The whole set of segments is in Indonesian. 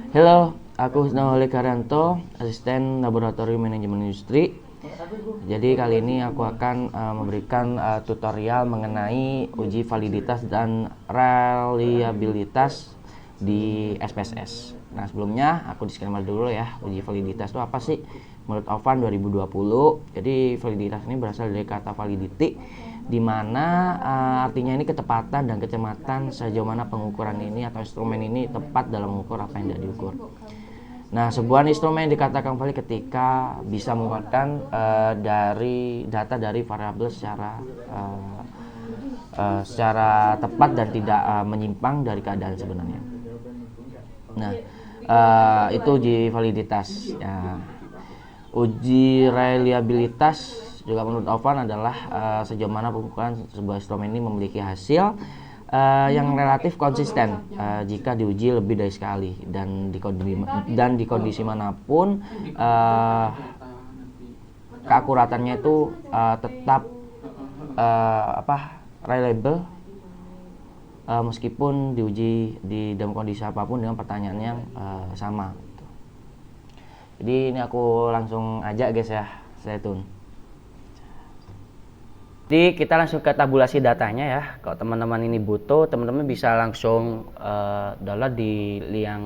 Halo, aku Husnaul Karyanto, asisten laboratorium manajemen industri. Jadi kali ini aku akan memberikan tutorial mengenai uji validitas dan reliabilitas di SPSS. Nah, sebelumnya aku disclaimer dulu ya, uji validitas itu apa sih? Menurut OVAN 2020, jadi validitas ini berasal dari kata validity, di mana artinya ini ketepatan dan kecermatan sejauh mana pengukuran ini atau instrumen ini tepat dalam mengukur apa yang tidak diukur. Nah, sebuah instrumen dikatakan valid ketika bisa mengeluarkan dari data dari variabel secara tepat dan tidak menyimpang dari keadaan sebenarnya. Nah, itu uji validitas. Ya. Uji reliabilitas juga menurut OVAN adalah sejauh mana pengukuran sebuah instrumen ini memiliki hasil yang relatif konsisten jika diuji lebih dari sekali dan di kondisi manapun keakuratannya itu tetap reliable meskipun diuji di dalam kondisi apapun dengan pertanyaan yang sama. Jadi ini aku langsung aja guys ya, stay tune. Jadi kita langsung ke tabulasi datanya ya. Kalau teman-teman ini butuh, teman-teman bisa langsung download di link yang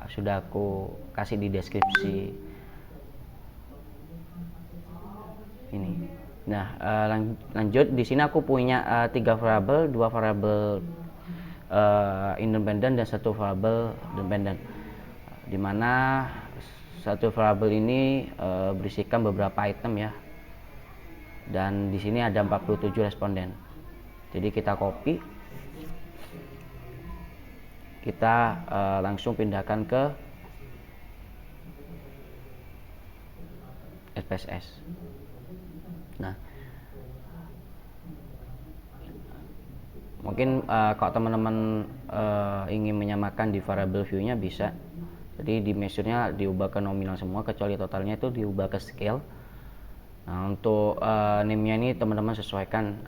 sudah aku kasih di deskripsi ini. Nah, lanjut di sini aku punya 3 variabel, 2 variabel independen dan 1 variabel dependent. Dimana satu variabel ini berisikan beberapa item ya, dan di sini ada 47 responden. Jadi kita copy, kita langsung pindahkan ke SPSS. Nah, mungkin kalau teman-teman ingin menyamakan di variable view-nya bisa. Jadi di measure-nya diubah ke nominal semua kecuali totalnya itu diubah ke scale. Nah, untuk name-nya ini teman-teman sesuaikan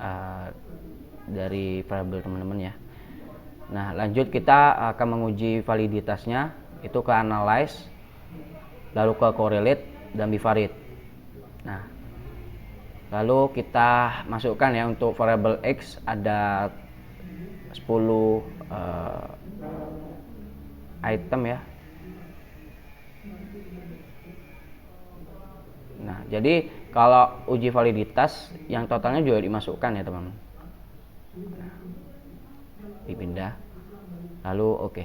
dari variable teman-teman ya. Nah, lanjut kita akan menguji validitasnya itu ke analyze, lalu ke correlate dan bivariate. Nah, lalu kita masukkan ya, untuk variable X ada 10 item ya. Nah, jadi kalau uji validitas yang totalnya juga dimasukkan ya teman-teman. Nah, dipindah, lalu oke.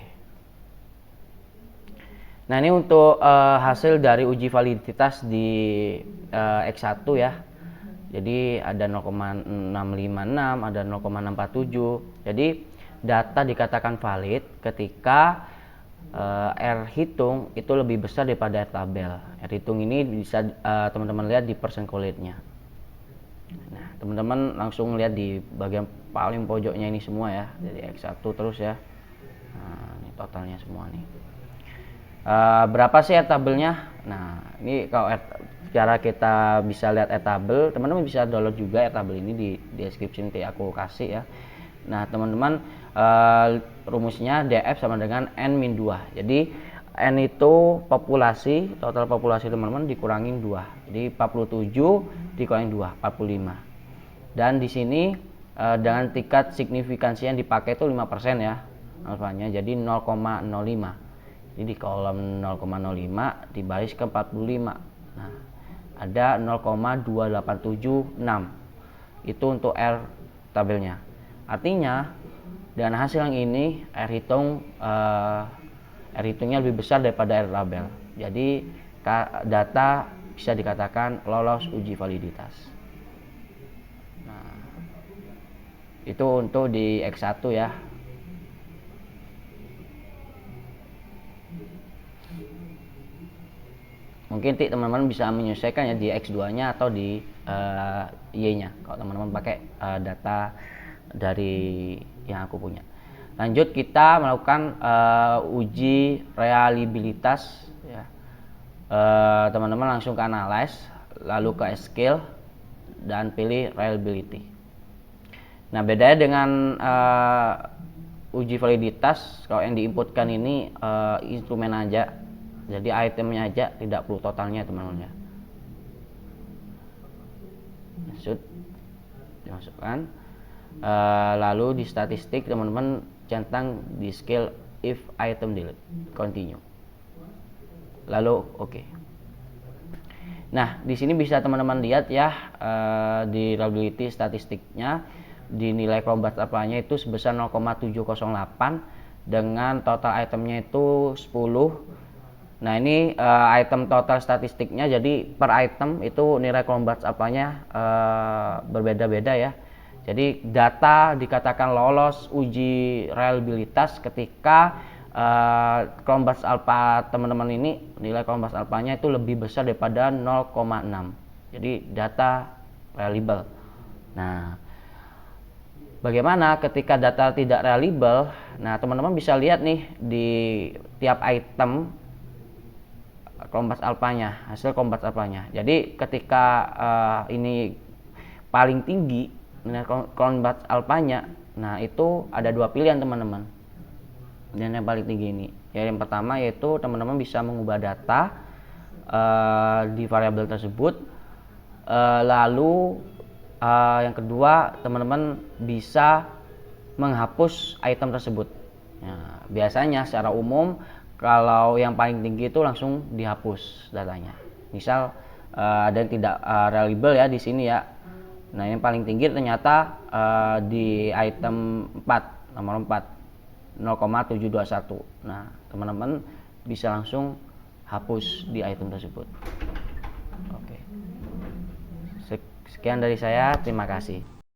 Nah, ini untuk hasil dari uji validitas di X1 ya. Jadi ada 0,656, ada 0,647. Jadi data dikatakan valid ketika R hitung itu lebih besar daripada R tabel. R hitung ini bisa teman-teman lihat di percent collate-nya. Nah, teman-teman langsung lihat di bagian paling pojoknya ini semua ya, jadi X1 terus ya. Nah, ini totalnya semua nih. Berapa sih R tabelnya? Nah, ini kalau cara kita bisa lihat R tabel, teman-teman bisa download juga R tabel ini di deskripsi nanti aku kasih ya. Nah, teman-teman rumusnya DF sama dengan N-2. Jadi N itu populasi, total populasi teman-teman dikurangin 2. Jadi 47 dikurangin 2, 45. Dan di sini dengan tingkat signifikansi yang dipakai itu 5% ya alfanya. Jadi 0,05. Jadi di kolom 0,05 dibaris ke 45. Nah, ada 0,2876. Itu untuk R tabelnya. Artinya dengan hasil yang ini R hitungnya lebih besar daripada R tabel. Jadi data bisa dikatakan lolos uji validitas. Nah, itu untuk di X1 ya. Mungkin teman-teman bisa menyesuaikan ya di X2-nya atau di Y-nya kalau teman-teman pakai data dari yang aku punya. Lanjut kita melakukan uji reliabilitas ya. Teman-teman langsung ke analyze, lalu ke scale dan pilih reliability. Nah, bedanya dengan uji validitas kalau yang diinputkan ini instrumen aja, jadi itemnya aja, tidak perlu totalnya teman-teman ya. Maksud dimasukkan, lalu di statistik teman-teman centang di scale if item delete, continue, lalu oke. Nah, di sini bisa teman-teman lihat ya, di reliability statistiknya di nilai Chromebus apply-nya itu sebesar 0,708 dengan total itemnya itu 10. Nah, ini item total statistiknya, jadi per item itu nilai Chromebus apply-nya berbeda-beda ya. Jadi data dikatakan lolos uji reliabilitas ketika Chromebus alpha teman-teman ini, nilai Chromebus alpha-nya itu lebih besar daripada 0,6. Jadi data reliable. Nah, bagaimana ketika data tidak reliable? Nah, teman-teman bisa lihat nih di tiap item Chromebus alpha-nya, hasil Chromebus alpha-nya. Jadi ketika ini paling tinggi nilai Chromebus alpha-nya, nah itu ada dua pilihan teman-teman. Dan yang paling tinggi ini, ya, yang pertama yaitu teman-teman bisa mengubah data di variabel tersebut, lalu yang kedua teman-teman bisa menghapus item tersebut. Nah, biasanya secara umum kalau yang paling tinggi itu langsung dihapus datanya. Misal ada yang tidak reliable ya di sini ya. Nah, yang paling tinggi ternyata di item 4, nomor 4, 0,721. Nah, teman-teman bisa langsung hapus di item tersebut. Oke. Sekian dari saya, terima kasih.